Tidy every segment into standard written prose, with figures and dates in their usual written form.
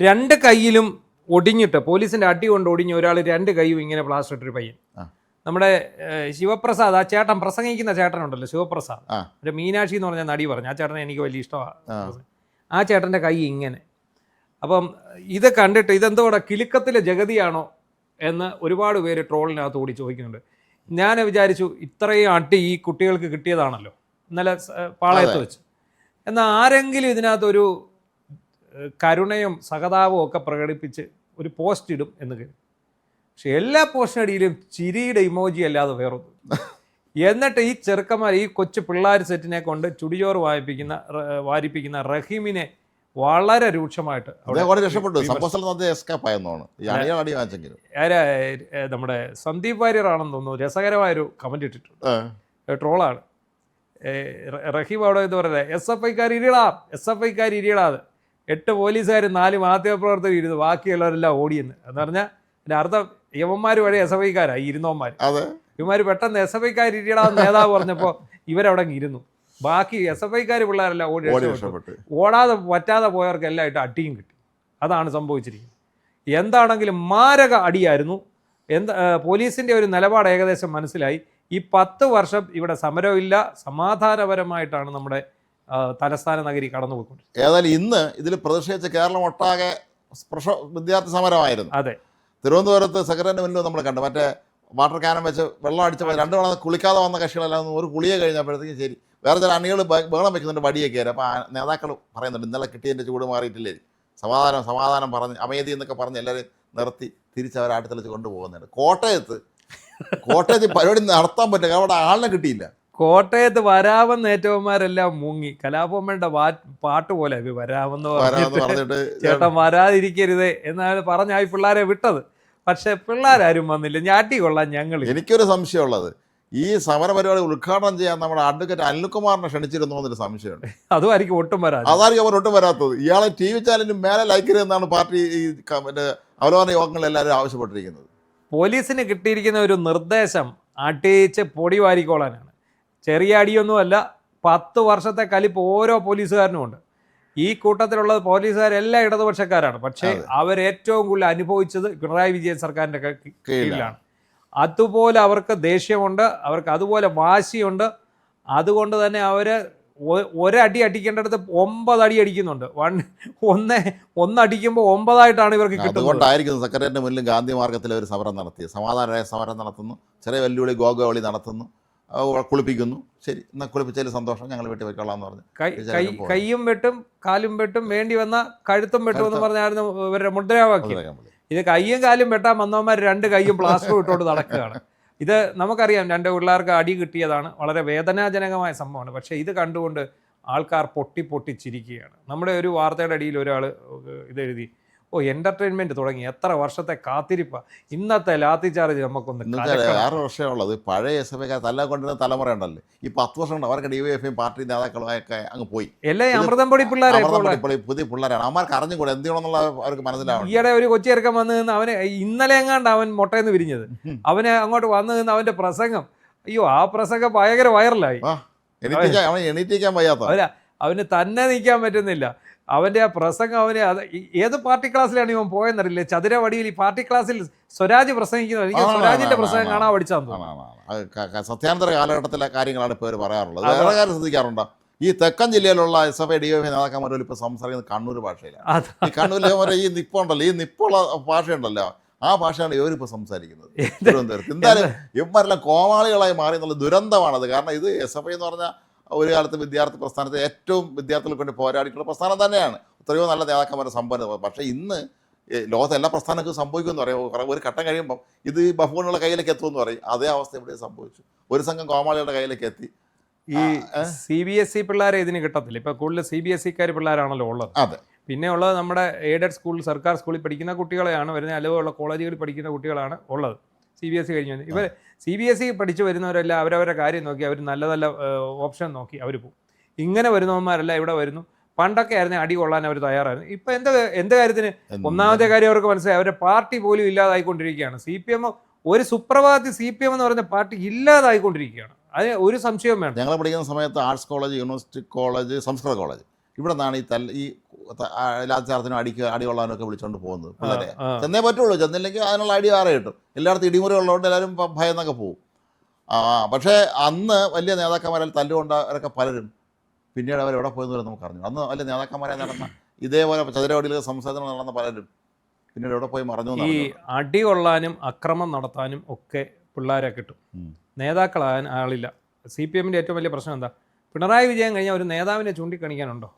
രണ്ട് കൈയിലും ഒടിഞ്ഞിട്ട് പോലീസിന്റെ അടി കൊണ്ട് ഒടിഞ്ഞ ഒരാൾ രണ്ട് കൈയും ഇങ്ങനെ പ്ലാസ്റ്റർ ഇട്ടൊരു പയ്യൻ. നമ്മുടെ ശിവപ്രസാദ്, ആ ചേട്ടൻ പ്രസംഗിക്കുന്ന ചേട്ടനുണ്ടല്ലോ ശിവപ്രസാദ്, ഒരു മീനാക്ഷി എന്ന് പറഞ്ഞ നടി പറഞ്ഞു, ആ ചേട്ടനെ എനിക്ക് വലിയ ഇഷ്ടമാണ്. ആ ചേട്ടൻ്റെ കൈ ഇങ്ങനെ. അപ്പം ഇത് കണ്ടിട്ട് ഇതെന്തോടെ കിലുക്കത്തിലെ ജഗതിയാണോ എന്ന് ഒരുപാട് പേര് ട്രോളിനകത്ത് കൂടി ചോദിക്കുന്നുണ്ട്. ഞാൻ വിചാരിച്ചു ഇത്രയും അടി ഈ കുട്ടികൾക്ക് കിട്ടിയതാണല്ലോ ഇന്നലെ പാളയത്ത് വെച്ച്, എന്നാൽ ആരെങ്കിലും ഇതിനകത്തൊരു കരുണയും സഹതാപവും ഒക്കെ പ്രകടിപ്പിച്ച് ഒരു പോസ്റ്റ് ഇടും എന്ന് കരുതി. പക്ഷെ എല്ലാ പോസ്റ്റിനടിയിലും ചിരിയുടെ ഇമോജി അല്ലാതെ വേറൊന്നും. എന്നിട്ട് ഈ ചെറുക്കന്മാർ, ഈ കൊച്ചു പിള്ളേർ സെറ്റിനെ കൊണ്ട് ചുടിചോറ് വാരിപ്പിക്കുന്ന റഹീമിനെ വളരെ രൂക്ഷമായിട്ട് നമ്മുടെ സന്ദീപ് വാര്യറാണെന്ന് തോന്നുന്നു രസകരമായൊരു കമന്റ് ഇട്ടിട്ടുണ്ട്. ട്രോളാണ്. റഹീം അവിടെ എന്ന് പറയുന്നത് SFIക്കാർ ഇരിയടാം, SFIക്കാർ ഇരിയടാത് 8 പോലീസുകാർ 4 മാധ്യമപ്രവർത്തകർ ഇരുന്നു, ബാക്കിയുള്ളവരെല്ലാം ഓടിയെന്ന്. എന്ന് പറഞ്ഞാൽ എൻ്റെ അർത്ഥം യവന്മാർ വഴി SFIക്കാരായി ഇരുന്നവന്മാർ. ഇവന്മാർ പെട്ടെന്ന് SFIക്കാർ ഇരിയടാന്ന് നേതാവ് പറഞ്ഞപ്പോൾ ഇവരവിടെ ഇരുന്നു. ബാക്കി SFIക്കാർ പിള്ളേരെല്ലാം ഓടി രക്ഷപ്പെട്ടു. ഓടാതെ പറ്റാതെ പോയവർക്കെല്ലാം ആയിട്ട് അടിയും കിട്ടി. അതാണ് സംഭവിച്ചിരിക്കുന്നത്. എന്താണെങ്കിലും മാരക അടിയായിരുന്നു. പോലീസിൻ്റെ ഒരു നിലപാട് ഏകദേശം മനസ്സിലായി. ഈ 10 വർഷം ഇവിടെ സമരമില്ല, സമാധാനപരമായിട്ടാണ് നമ്മുടെ തലസ്ഥാന നഗരി കടന്നുപോയിക്കൊണ്ടിരിക്കുന്നത്. ഏതായാലും ഇന്ന് ഇതിൽ പ്രതിഷേധിച്ച കേരളം ഒട്ടാകെ വിദ്യാർത്ഥി സമരമായിരുന്നു. അതെ, തിരുവനന്തപുരത്ത് സെക്രട്ടറിന് മുന്നിൽ നമ്മൾ കണ്ടു, മറ്റേ വാട്ടർ ക്യാനം വെച്ച് വെള്ളം അടിച്ച് 2 തവണ കുളിക്കാതെ വന്ന കക്ഷികളെല്ലാം ഒരു കുളിയെ കഴിഞ്ഞപ്പോഴത്തേക്കും ശരി, വേറെ ചില അണികൾ ബഹളം വെക്കുന്നുണ്ട്, വടിയൊക്കെ ആയിരുന്നു. അപ്പോൾ നേതാക്കൾ പറയുന്നുണ്ട് ഇന്നലെ കിട്ടിയതിൻ്റെ ചൂട് മാറിയിട്ടില്ലേ, സമാധാനം പറഞ്ഞ് അമേധി എന്നൊക്കെ പറഞ്ഞ് എല്ലാവരും നിർത്തി തിരിച്ചവരെ ആട്ടിത്തെളിച്ച് കൊണ്ടുപോകുന്നുണ്ട്. കോട്ടയത്ത് പരിപാടി നടത്താൻ പറ്റില്ല, അവിടെ ആളിനെ കിട്ടിയില്ല. കോട്ടയത്ത് വരാമെന്ന് ഏറ്റവുമാരെല്ലാം മുങ്ങി. കലാഭവന്റെ പാട്ട് പോലെ വരാമെന്ന് പറഞ്ഞിട്ട് ചേട്ടൻ വരാതിരിക്കരുത് എന്നാണ് പറഞ്ഞായി പിള്ളേരെ വിട്ടത്. പക്ഷെ പിള്ളേരാരും വന്നില്ല. ഞാട്ടി കൊള്ളാൻ ഞങ്ങൾ. എനിക്കൊരു സംശയമുള്ളത്, ഈ സമര പരിപാടി ഉദ്ഘാടനം ചെയ്യാൻ നമ്മുടെ അഡ്വക്കേറ്റ് അനിൽകുമാറിനെ ക്ഷണിച്ചിരുന്നു എന്നൊരു സംശയമുണ്ട്. അതുമായിരിക്കും ഒട്ടും വരാത്തത്. ഇയാളെ TV ചാനലിന് മേലെ ലൈക്കരുതെന്നാണ് പാർട്ടി അവലോകന യോഗങ്ങളിൽ എല്ലാവരും ആവശ്യപ്പെട്ടിരിക്കുന്നത്. പോലീസിന് കിട്ടിയിരിക്കുന്ന ഒരു നിർദ്ദേശം അടിച്ച് പൊടി വാരിക്കോളാനാണ്. ചെറിയ അടിയൊന്നുമല്ല. 10 വർഷത്തെ കലിപ്പ് ഓരോ പോലീസുകാരനും ഉണ്ട്. ഈ കൂട്ടത്തിലുള്ള പോലീസുകാരെല്ലാം ഇടതുപക്ഷക്കാരാണ്. പക്ഷേ അവരേറ്റവും കൂടുതൽ അനുഭവിച്ചത് പിണറായി വിജയൻ സർക്കാരിൻ്റെ കീഴിലാണ്. അതുപോലെ അവർക്ക് ദേഷ്യമുണ്ട്, അവർക്ക് അതുപോലെ വാശിയുണ്ട്. അതുകൊണ്ട് തന്നെ അവർ ഒരടി അടിക്കേണ്ടടുത്ത് 9 അടി അടിക്കുന്നുണ്ട്. ഒന്നടിക്കുമ്പോൾ 9 ഇവർക്ക് കിട്ടുന്നത്. അതുകൊണ്ടായിരിക്കും സെക്രട്ടറിയുടെ മുന്നിൽ ഗാന്ധി മാർഗത്തിൽ ഒരു സമരം നടത്തി, സമാധാനമായ സമരം നടത്തുന്നു, ചെറിയ വെല്ലുവിളി ഗോഗോളി നടത്തുന്നു, കുളിപ്പിക്കുന്നു. ശരി, എന്നാൽ കുളിപ്പിച്ചതിൽ സന്തോഷം, ഞങ്ങൾ വീട്ടിൽ വെക്കോളാം എന്ന് പറഞ്ഞു. കൈയും വെട്ടും കാലും വെട്ടും, വേണ്ടി വന്ന കഴുത്തും വെട്ടും എന്ന് പറഞ്ഞായിരുന്നു ഇവരുടെ മുദ്രാവാക്യം. ഇത് കയ്യും കാലും വെട്ടാൻ വന്നവന്മാർ 2 കൈയും പ്ലാസ്റ്റർ ഇട്ടുകൊണ്ട് നടക്കുകയാണ്. ഇത് നമുക്കറിയാം, 2 പിള്ളേർക്ക് അടി കിട്ടിയതാണ്. വളരെ വേദനാജനകമായ സംഭവമാണ്. പക്ഷേ ഇത് കണ്ടുകൊണ്ട് ആൾക്കാർ പൊട്ടി ചിരിക്കുകയാണ്. നമ്മുടെ ഒരു വാർത്തയുടെ അടിയിൽ ഒരാൾ ഇതെഴുതി, എന്റർടൈൻമെന്റ് തുടങ്ങി, എത്ര വർഷത്തെ കാത്തിരിപ്പ, ഇന്നത്തെ ലാത്തി ചാർജ് നമുക്കൊന്ന്. 6 വർഷമുള്ളത് പഴയ SFIക്കാർ തല്ല കൊണ്ടിരുന്ന തലമുറ ഉണ്ടല്ലോ. ഈ 10 വർഷം അവർക്ക് DYFI പാർട്ടി നേതാക്കളുമൊക്കെ അങ്ങ് പോയി. എല്ലാം അമൃതം പൊടി പിള്ളേരെ, പുതിയ പിള്ളേരാണ്. അവന്മാർക്ക് അറിഞ്ഞുകൂടെ എന്ത് ചെയ്യണമെന്നുള്ള അവർക്ക് മനസ്സിലാവും. ഈയിടെ ഒരു കൊച്ചിയിറക്കം വന്നു നിന്ന് അവന് ഇന്നലെ എങ്ങാണ്ട് അവൻ മുട്ടയെന്ന് വിരിഞ്ഞത്, അവന് അങ്ങോട്ട് വന്നു നിന്ന് അവന്റെ പ്രസംഗം, അയ്യോ ആ പ്രസംഗം ഭയങ്കര വൈറലായി. എണീറ്റിക്കാൻ വയ്യാത്ത, അവന് തന്നെ നീക്കാൻ പറ്റുന്നില്ല. അവൻ്റെ ആ പ്രസംഗം അവന് ഏത് പാർട്ടി ക്ലാസ്സിലാണ് ഇവൻ പോയെന്നറിയില്ല. ചതുരവടിയിൽ ഈ പാർട്ടി ക്ലാസ്സിൽ സ്വരാജ് പ്രസംഗിക്കുന്നത്, എനിക്ക് സ്വരാജിന്റെ പ്രസംഗം കാണാൻ പഠിച്ചാന്ന് തോന്നുന്നു. സത്യാനന്തര കാലഘട്ടത്തിലെ കാര്യങ്ങളാണ് ഇപ്പോൾ പറയാറുള്ളത്. വേറെ കാര്യം ശ്രദ്ധിക്കാറുണ്ടോ, ഈ തെക്കൻ ജില്ലയിലുള്ള SFI DYFI നേതാക്കന്മാർ ഇപ്പോൾ സംസാരിക്കുന്നത് കണ്ണൂർ ഭാഷയിലാണ്. ഈ കണ്ണൂരിലെ ഈ നിപ്പുണ്ടല്ലോ, ഈ നിപ്പുള്ള ഭാഷയുണ്ടല്ലോ, ആ ഭാഷയാണ് ഇവരിപ്പോൾ സംസാരിക്കുന്നത് തിരുവനന്തപുരത്ത്. എന്തായാലും ഇവന്മാരെല്ലാം കോമാളികളായി മാറി എന്നുള്ള ദുരന്തമാണത്. കാരണം ഇത് SFI എന്ന് പറഞ്ഞാൽ ഒരു കാലത്ത് വിദ്യാർത്ഥി പ്രസ്ഥാനത്തെ ഏറ്റവും വിദ്യാർത്ഥികൾക്ക് വേണ്ടി പോരാടിയിട്ടുള്ള പ്രസ്ഥാനം തന്നെയാണ്. എത്രയോ നല്ല നേതാക്കന്മാരെ സമ്പന്നത. പക്ഷേ ഇന്ന് ലോകത്തെ എല്ലാ പ്രസ്ഥാനങ്ങൾക്കും സംഭവിക്കുമെന്ന് പറയും. ഒരു ഘട്ടം കഴിയുമ്പം ഇത് ബഫൂണുകളുടെ കയ്യിലേക്ക് എത്തുമെന്ന് പറയും. അതേ അവസ്ഥ ഇവിടെ സംഭവിച്ചു. ഒരു സംഘം കോമാളികളുടെ കയ്യിലേക്ക് എത്തി. ഈ CBSE പിള്ളേരെ ഇതിന് കിട്ടത്തില്ല. ഇപ്പം കൂടുതൽ CBSEക്കാർ പിള്ളേരാണല്ലോ ഉള്ളത്. അതെ. പിന്നെ ഉള്ളത് നമ്മുടെ എയ്ഡഡ് സ്കൂൾ, സർക്കാർ സ്കൂളിൽ പഠിക്കുന്ന കുട്ടികളെയാണ് വരുന്നത്. അലവുള്ള കോളേജുകളിൽ പഠിക്കുന്ന കുട്ടികളാണ് ഉള്ളത്. CBSE കഴിഞ്ഞു ഇവർ CBSE പഠിച്ചു വരുന്നവരെല്ലാം അവരവരുടെ കാര്യം നോക്കി, അവർ നല്ല നല്ല ഓപ്ഷൻ നോക്കി അവർ പോകും. ഇങ്ങനെ വരുന്നവന്മാരെല്ലാം ഇവിടെ വരുന്നു. പണ്ടൊക്കെ ആയിരുന്നു അടി കൊള്ളാൻ അവർ തയ്യാറായിരുന്നു. ഇപ്പം എന്ത് കാര്യത്തിന്? ഒന്നാമത്തെ കാര്യം അവർക്ക് മനസ്സിലായി, അവരുടെ പാർട്ടി പോലും ഇല്ലാതായിക്കൊണ്ടിരിക്കുകയാണ്. CPM ഒരു സുപ്രഭാതത്തിൽ CPM എന്ന് പറയുന്ന പാർട്ടി ഇല്ലാതായിക്കൊണ്ടിരിക്കുകയാണ്. അതിന് ഒരു സംശയവും വേണം. ഞങ്ങൾ പഠിക്കുന്ന സമയത്ത് ആർട്സ് കോളേജ്, യൂണിവേഴ്സിറ്റി കോളേജ്, സംസ്കൃത കോളേജ് ഇവിടെ നിന്നാണ് ഈ ലാത്തിച്ചാർത്തിനും അടി കൊള്ളാനും ഒക്കെ വിളിച്ചുകൊണ്ട് പോകുന്നത് പിള്ളേരെ. ചെന്നേ പറ്റുള്ളൂ, ചെന്നില്ലെങ്കിൽ അതിനുള്ള അടി വേറെ കിട്ടും. എല്ലായിടത്തും ഇടിമുറി ഉള്ളതുകൊണ്ട് എല്ലാവരും ഭയന്നൊക്കെ പോകും. പക്ഷേ അന്ന് വലിയ നേതാക്കന്മാരിൽ തല്ലുകൊണ്ടവരൊക്കെ പലരും പിന്നീട് അവർ എവിടെ പോയെന്ന് നമുക്ക് അറിഞ്ഞു. അന്ന് വലിയ നേതാക്കന്മാരെ നടന്ന ഇതേപോലെ ചതുരവടിയിൽ സംസാരം നടന്ന പലരും പിന്നീട് എവിടെ പോയി മറഞ്ഞു. ഈ അടി കൊള്ളാനും അക്രമം നടത്താനും ഒക്കെ പിള്ളേരെ കിട്ടും, നേതാക്കളാകാൻ ആളില്ല. CPM-ന്റെ ഏറ്റവും വലിയ പ്രശ്നം എന്താ? പിണറായി വിജയൻ കഴിഞ്ഞാൽ ഒരു നേതാവിനെ ചൂണ്ടിക്കാണിക്കാനുണ്ടോ?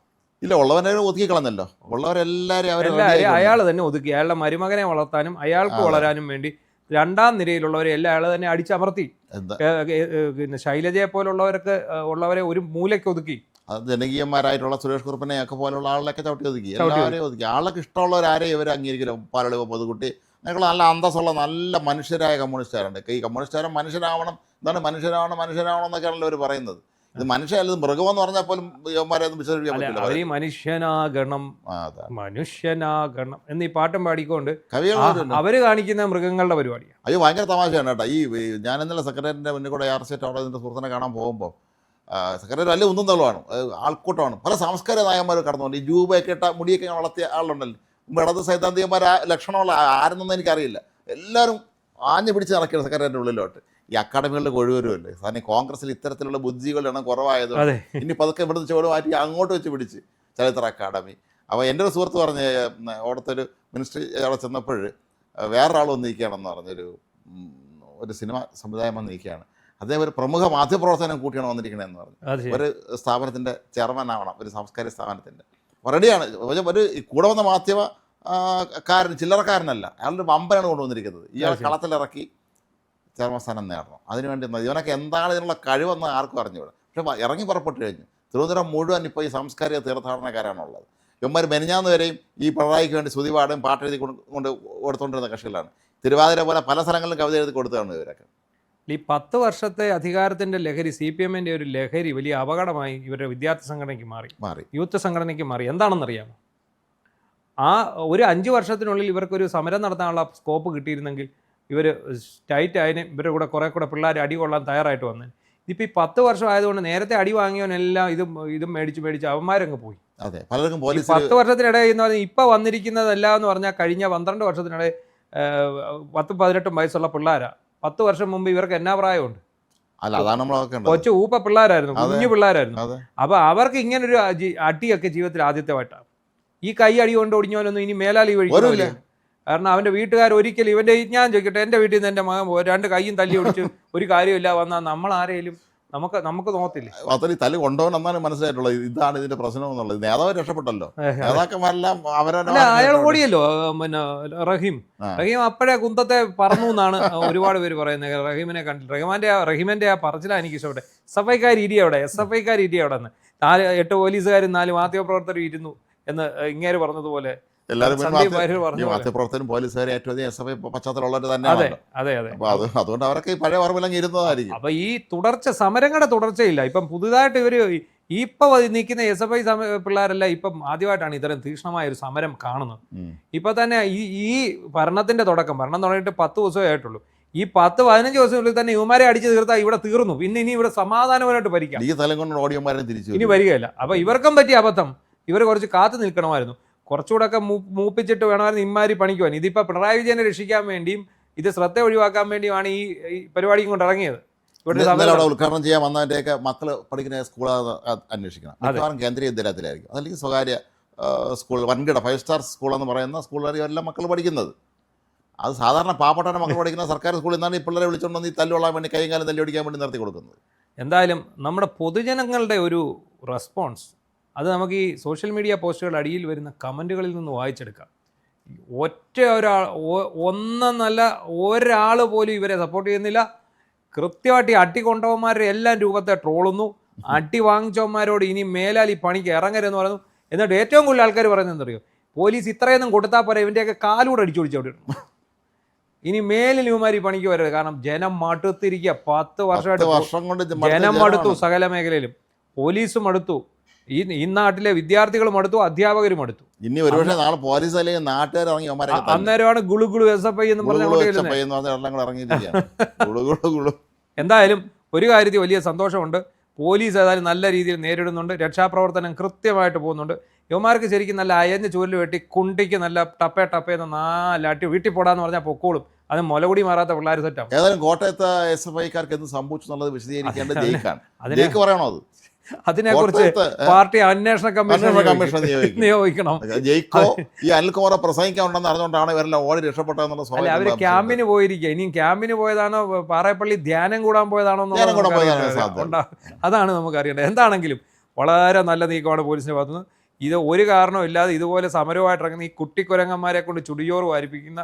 ഇല്ല, ഉള്ളവരെ ഒതുക്കി കളഞ്ഞല്ലോ. ഉള്ളവരെല്ലാവരും അയാൾ തന്നെ ഒതുക്കി. അയാളുടെ മരുമകനെ വളർത്താനും അയാൾക്ക് വളരാനും വേണ്ടി രണ്ടാം നിരയിലുള്ളവരെ എല്ലാം അയാൾ തന്നെ അടിച്ചമർത്തി. പിന്നെ ശൈലജയെ ഉള്ളവരെ ഒരു മൂലയ്ക്ക് ഒതുക്കി. അത് ജനകീയന്മാരായിട്ടുള്ള സുരേഷ് കുറുപ്പിനെ ഒക്കെ പോലുള്ള ആളിലൊക്കെ ചവിട്ടി ഒതുക്കി. എല്ലാവരെയും ഒതുക്കി. ആളൊക്കെ ഇഷ്ടമുള്ളവരാരെയും ഇവർ അംഗീകരിക്കില്ല. പാലളിവ് പൊതുകുട്ടി അങ്ങനെയുള്ള നല്ല അന്തസ്സുള്ള നല്ല മനുഷ്യരായ കമ്മ്യൂണിസ്റ്റുകാരുണ്ട്. ഈ കമ്മ്യൂണിസ്റ്റുകാരൻ മനുഷ്യനാവണം, എന്താണ് മനുഷ്യനാവണം എന്നൊക്കെയാണല്ലോ അവർ പറയുന്നത്. ഇത് മനുഷ്യല്ല, മൃഗമെന്ന് പറഞ്ഞാൽ പോലും യവന്മാരെ ഒന്നും വിശ്വസിക്കാൻ പറ്റില്ല. മനുഷ്യനാകണം എന്നീ പാട്ടും പാടിക്കൊണ്ട് കവികൾ അവര് കാണിക്കുന്ന മൃഗങ്ങളുടെ പരിപാടിയാണ്. അയ്യോ, ഭയങ്കര തമാശയാണ് കേട്ടോ. ഞാൻ ഇന്നലെ സെക്രട്ടറിൻ്റെ മുന്നിൽ കൂടെ AR സെറ്റ് അവിടെ ഇതിൻ്റെ സുഹൃത്തിനെ കാണാൻ പോകുമ്പോൾ സെക്രട്ടറി വലിയ ഉന്തും തള്ളുവാണ്, ആൾക്കൂട്ടമാണ്. പല സംസ്കാര നായന്മാർ കടന്നുകൊണ്ട് ഈ ജൂബയൊക്കെ ഇട്ട മുടിയൊക്കെ വളർത്തിയ ആളുണ്ടല്ലോ, ഇടത് സൈദ്ധാന്തികന്മാർ ലക്ഷണമുള്ള ആരെന്നൊന്നും എനിക്കറിയില്ല. എല്ലാവരും ആഞ്ഞു പിടിച്ച് നടക്കുകയാണ് സെക്രട്ടറിൻ്റെ ഉള്ളിലോട്ട്. ഈ അക്കാഡമികളിൽ കൊഴുവരുമല്ലേ സാധനം. കോൺഗ്രസിൽ ഇത്തരത്തിലുള്ള ബുദ്ധികളുടെ എണ്ണം കുറവായത് ഇനി പതുക്കെ ഇവിടുന്ന് ചുവട് മാറ്റി അങ്ങോട്ട് വെച്ച് പിടിച്ച് ചരിത്ര അക്കാഡമി. അപ്പോൾ എൻ്റെ ഒരു സുഹൃത്ത് പറഞ്ഞ് അവിടുത്തെ ഒരു മിനിസ്ട്രി അവിടെ ചെന്നപ്പോൾ വേറൊരാൾ വന്ന് നിൽക്കുകയാണെന്ന് പറഞ്ഞൊരു സിനിമ സമുദായം വന്ന് നിൽക്കുകയാണ്. അദ്ദേഹം ഒരു പ്രമുഖ മാധ്യമപ്രവർത്തനം കൂട്ടിയാണ് വന്നിരിക്കണമെന്ന് പറഞ്ഞു. ഒരു സ്ഥാപനത്തിൻ്റെ ചെയർമാൻ ആവണം, ഒരു സാംസ്കാരിക സ്ഥാപനത്തിൻ്റെ റെഡിയാണ്. ഒരു കൂടെ വന്ന ചില്ലറക്കാരനല്ല, അയാളുടെ വമ്പനാണ് കൊണ്ടുവന്നിരിക്കുന്നത്. ഇയാൾ കളത്തിലിറക്കി ചെയർമാൻ സ്ഥാനം നേടണം. അതിനുവേണ്ടി ഇവനൊക്കെ എന്താണ് ഇതിനുള്ള കഴിവെന്ന് ആർക്കും അറിഞ്ഞുകൂടെ. പക്ഷേ ഇറങ്ങി പുറപ്പെട്ട് കഴിഞ്ഞു. തിരുവനന്തപുരം മുഴുവൻ ഇപ്പോൾ ഈ സാംസ്കാരിക തീർത്ഥാടനക്കാരാണുള്ളത്. ഇവന്മാർ മെനിഞ്ഞാന്ന് വരെയും ഈ പിണറായിക്ക് വേണ്ടി സ്തുതിപാടും പാട്ടെഴുതി കൊടുത്തുകൊണ്ടിരുന്ന കക്ഷികളാണ്. തിരുവാതിര പോലെ പല സ്ഥലങ്ങളിലും കവിത എഴുതി കൊടുത്തതാണ് ഇവരൊക്കെ. ഈ 10 വർഷത്തെ അധികാരത്തിൻ്റെ ലഹരി, CPM-ന്റെ ഒരു ലഹരി വലിയ അപകടമായി ഇവരുടെ വിദ്യാർത്ഥി സംഘടനയ്ക്ക് മാറി, യൂത്ത് സംഘടനയ്ക്ക് മാറി. എന്താണെന്നറിയാമോ? ഒരു 5 വർഷത്തിനുള്ളിൽ ഇവർക്കൊരു സമരം നടത്താനുള്ള സ്കോപ്പ് കിട്ടിയിരുന്നെങ്കിൽ ഇവർ ടൈറ്റ് ആയതിന് ഇവരുടെ കുറേ കൂടെ പിള്ളേർ അടി കൊള്ളാൻ തയ്യാറായിട്ട് വന്നത്. ഇതിപ്പോൾ ഈ 10 വർഷം ആയതുകൊണ്ട് നേരത്തെ അടി വാങ്ങിയവനെല്ലാം ഇതും മേടിച്ച് അവന്മാരങ്ങ് പോയി. അതെ, പലർക്കും 10 വർഷത്തിനിടെ എന്ന് പറഞ്ഞാൽ ഇപ്പോൾ വന്നിരിക്കുന്നതെല്ലാം എന്ന് പറഞ്ഞാൽ കഴിഞ്ഞ 12 വർഷത്തിനിടെ 10-18 വയസ്സുള്ള പിള്ളേരാണ്. 10 വർഷം മുമ്പ് ഇവർക്ക് എന്നാ പ്രായമുണ്ട്? കൊച്ചു ഊപ്പ പിള്ളേരായിരുന്നു, കുഞ്ഞു പിള്ളേരായിരുന്നു. അപ്പോൾ അവർക്ക് ഇങ്ങനൊരു അടിയൊക്കെ ജീവിതത്തിൽ ആദ്യത്തെയായിട്ടാണ്. ഈ കൈ അടി കൊണ്ട് ഒടിഞ്ഞവനൊന്നും ഇനി മേലാൽ ഈ വഴി. കാരണം അവൻ്റെ വീട്ടുകാർ ഒരിക്കലും ഇവൻ്റെ, ഞാൻ ചോദിക്കട്ടെ, എൻ്റെ വീട്ടിൽ നിന്ന് എൻ്റെ മകൻ 2 കൈയും തല്ലി ഒടിച്ച് ഒരു കാര്യമില്ല വന്നാൽ നമ്മൾ ആരെയും നമുക്ക് നോക്കത്തില്ലേ? അത്രയും തല്ല് കൊണ്ടുപോകണമെന്നാണ് മനസ്സിലായിട്ടുള്ളത്. ഇതാണ് ഇതിന്റെ പ്രശ്നം എന്നുള്ളത്. നേതാവ് രക്ഷപ്പെട്ടല്ലോ, നേതാക്കന്മാരെല്ലാം അയാൾ ഓടിയല്ലോ. പിന്നെ റഹീം അപ്പോഴേ കുന്തത്തെ പറന്നു എന്നാണ് ഒരുപാട് പേര് പറയുന്നത്. റഹീമിനെ കണ്ടിട്ട് റഹീമിന്റെ ആ പറച്ചിലാണ് എനിക്ക് ഇഷ്ടപ്പെട്ടെ. SFIക്കാർ ഇരി അവിടെ, SFIക്കാർ ഇരി അവിടെ നിന്ന് 8 പോലീസുകാരും 4 മാധ്യമപ്രവർത്തകരും ഇരുന്നു എന്ന് ഇങ്ങേര് പറഞ്ഞതുപോലെ എല്ലാവരും മാധ്യമപ്രവർത്തനം പോലീസുകാരെ ഏറ്റവും SFI പശ്ചാത്തലമുള്ളവർ തന്നെയാണ്. അതുകൊണ്ട് അവരൊക്കെ പഴയ ഓർമ്മയിലങ്ങ് ഇരുന്നതായിരിക്കും. അപ്പൊ ഈ സമരങ്ങളുടെ തുടർച്ചയില്ല. ഇപ്പം പുതുതായിട്ട് ഇവര് ഇപ്പൊ നിൽക്കുന്ന SFI പിള്ളേരെല്ലാം ഇപ്പം ആദ്യമായിട്ടാണ് ഇത്തരം തീക്ഷ്ണമായ ഒരു സമരം കാണുന്നത്. ഇപ്പൊ തന്നെ ഈ ഭരണം തുടങ്ങിയിട്ട് 10 ദിവസമേ ആയിട്ടുള്ളൂ. ഈ 10-15 ദിവസത്തിനുള്ളിൽ തന്നെ ഇവന്മാരെ അടിച്ചു തീർത്താൽ ഇവിടെ തീർന്നു. ഇനി ഇവിടെ സമാധാനപരമായിട്ട് ഭരിക്കാം. ഇനി വരികയില്ല. അപ്പൊ ഇവർക്കും പറ്റിയ അബദ്ധം, ഇവർ കുറച്ച് കാത്തു നിൽക്കണമായിരുന്നു. കുറച്ചുകൂടെ ഒക്കെ മൂപ്പിച്ചിട്ട് വേണമായിരുന്നു ഇമ്മാരി പണിക്കുവാൻ. ഇതിപ്പോൾ പിണറായി വിജയനെ രക്ഷിക്കാൻ വേണ്ടിയും ഇത് ശ്രദ്ധ ഒഴിവാക്കാൻ വേണ്ടിയുമാണ് ഈ പരിപാടിയും കൊണ്ട് ഇറങ്ങിയത്. ഇവിടെ ഉദ്ഘാടനം ചെയ്യാൻ വന്നതിൻ്റെയൊക്കെ മക്കൾ പഠിക്കുന്ന സ്കൂൾ അന്വേഷിക്കണം. മിക്കവാറും കേന്ദ്രീയ വിദ്യാലയത്തിലായിരിക്കും, അതല്ലെങ്കിൽ സ്വകാര്യ സ്കൂൾ, വൻകിട 5 സ്റ്റാർ സ്കൂൾ എന്ന് പറയുന്ന സ്കൂളുകാരും എല്ലാം മക്കൾ പഠിക്കുന്നത്. അത് സാധാരണ പാവപ്പെട്ട മക്കൾ പഠിക്കുന്ന സർക്കാർ സ്കൂളിൽ നിന്നാണ് ഈ പിള്ളേരെ വിളിച്ചുകൊണ്ട് ഈ തല്ലുകൊള്ളാൻ വേണ്ടി കൈയും കാലം തല്ലി ഓടിക്കാൻ വേണ്ടി നിർത്തി കൊടുക്കുന്നത്. എന്തായാലും നമ്മുടെ പൊതുജനങ്ങളുടെ ഒരു റെസ്പോൺസ് അത് നമുക്ക് ഈ സോഷ്യൽ മീഡിയ പോസ്റ്റുകളുടെ അടിയിൽ വരുന്ന കമൻറ്റുകളിൽ നിന്ന് വായിച്ചെടുക്കാം. ഒന്നല്ല ഒരാൾ പോലും ഇവരെ സപ്പോർട്ട് ചെയ്യുന്നില്ല. കൃത്യമായിട്ട് അട്ടി കൊണ്ടവന്മാരുടെ എല്ലാം രൂപത്തെ ട്രോളുന്നു. അട്ടി വാങ്ങിച്ചവന്മാരോട് ഇനി മേലാൽ ഈ പണിക്ക് ഇറങ്ങരുതെന്ന് പറയുന്നു. എന്നിട്ട് ഏറ്റവും കൂടുതൽ ആൾക്കാർ പറയുന്നതെന്നറിയോ, പോലീസ് ഇത്രയൊന്നും കൊടുത്താൽ പോരാ, ഇവൻ്റെയൊക്കെ കാലൂടെ അടിച്ചോടിച്ചോടി ഇനി മേലിൽ ഇവന്മാർ ഈ പണിക്ക് വരരുത്. കാരണം ജനം മടുത്തിരിക്കുക. 10 വർഷമായിട്ട് ജനം മടുത്തു. സകല മേഖലയിലും പോലീസും മടുത്തു, ഈ നാട്ടിലെ വിദ്യാർത്ഥികളും അടുത്തു, അധ്യാപകരും അടുത്തു. ഇനി ഒരുപക്ഷെ നാളെ പോലീസ് അല്ലെങ്കിൽ നാട്ടുകാർ ഇറങ്ങി അന്നേരമാണ് ഗുളുഗുളു SFI എന്ന് പറഞ്ഞ. എന്തായാലും ഒരു കാര്യത്തിൽ വലിയ സന്തോഷമുണ്ട്. പോലീസ് ഏതായാലും നല്ല രീതിയിൽ നേരിടുന്നുണ്ട്, രക്ഷാപ്രവർത്തനം കൃത്യമായിട്ട് പോകുന്നുണ്ട്. യുവമാർക്ക് ശരിക്കും നല്ല അയഞ്ഞ് ചൂല് വെട്ടി കുണ്ടിക്ക് നല്ല ടപ്പേന്ന് 4 അടി വീട്ടിൽ പോടാന്ന് പറഞ്ഞാൽ പൊക്കോളും. അത് മുലകുടി മാറാത്ത പിള്ളേർ സെറ്റാവും. ഏതായാലും കോട്ടയത്തെ SFIക്കാർക്ക് എന്ത് സംഭവിച്ചു എന്നുള്ളത് വിശദീകരിക്കേണ്ട ജയിക്കാണ്. ജയിക്ക് പറയണോ അത്? അതിനെക്കുറിച്ച് പാർട്ടി അന്വേഷണ കമ്മീഷൻ നിയോഗിക്കണം. ജയിക്കോ ഈ അനിൽകുമാറെ പ്രസംഗിക്കാനുണ്ടെന്ന് അറിഞ്ഞുകൊണ്ടാണ് ഇവരെല്ലാം ഓടി രക്ഷപ്പെട്ടതെന്നുള്ള അല്ല, അവര് ക്യാമ്പിന് പോയിരിക്കുക. ഇനിയും ക്യാമ്പിന് പോയതാണോ പാറേപ്പള്ളി ധ്യാനം കൂടാൻ പോയതാണോ അതാണ് നമുക്ക് അറിയേണ്ടത്. എന്താണെങ്കിലും വളരെ നല്ല നീക്കമാണ് പോലീസിന്റെ ഭാഗത്തുനിന്ന്. ഇത് ഒരു കാരണവും ഇല്ലാതെ ഇതുപോലെ സമരമായിട്ട് ഇറങ്ങുന്ന ഈ കുട്ടിക്കുരങ്ങന്മാരെ കൊണ്ട് ചുടിയോറ് വാരിപ്പിക്കുന്ന,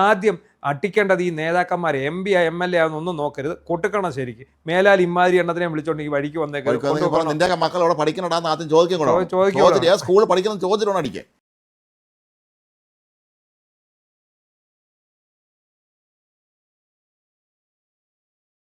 ആദ്യം അട്ടിക്കേണ്ടത് ഈ നേതാക്കന്മാരെ, MP MLA ആണെന്നൊന്നും നോക്കരുത്, കൊട്ടുക്കണം ശരിക്ക്. മേലാൽ ഇമാതിരി എണ്ണത്തിനെ വിളിച്ചോണ്ട് ഈ വഴിക്ക് വന്നേക്കും. നിന്റെ മക്കൾ അവിടെ പഠിക്കണടാന്ന് ആദ്യം ചോദിക്കും. സ്കൂളിൽ പഠിക്കുന്ന ചോദ്യം അടിക്കുക.